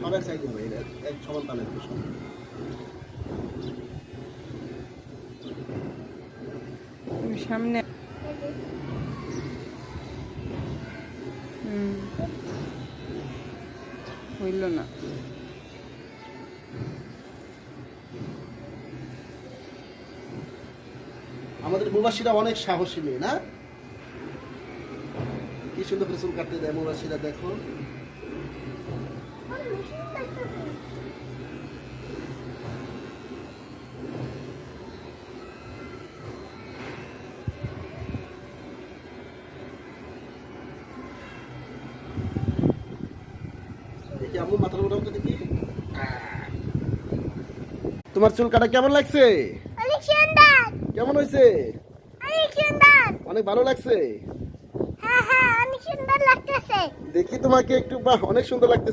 সবার সাইজ হবে এক সমান দামের সব। সামনে হইল না। আমাদের মুবাসিরা অনেক সাহসী মেয়ে না, কি সুন্দর করে চুল কাটতে দেয় মুবাসিরা, দেখো। দেখি আম্মু মাথার উপর উঠে দেখি। তোমার চুল কাটা কেমন লাগছে? অনেক সুন্দর। কেমন হয়েছে? অনেক সুন্দর। অনেক ভালো লাগছে। হ্যাঁ হ্যাঁ অনেক সুন্দর লাগতেছে। দেখি তোমাকে একটু, বাহ অনেক সুন্দর লাগতেছে।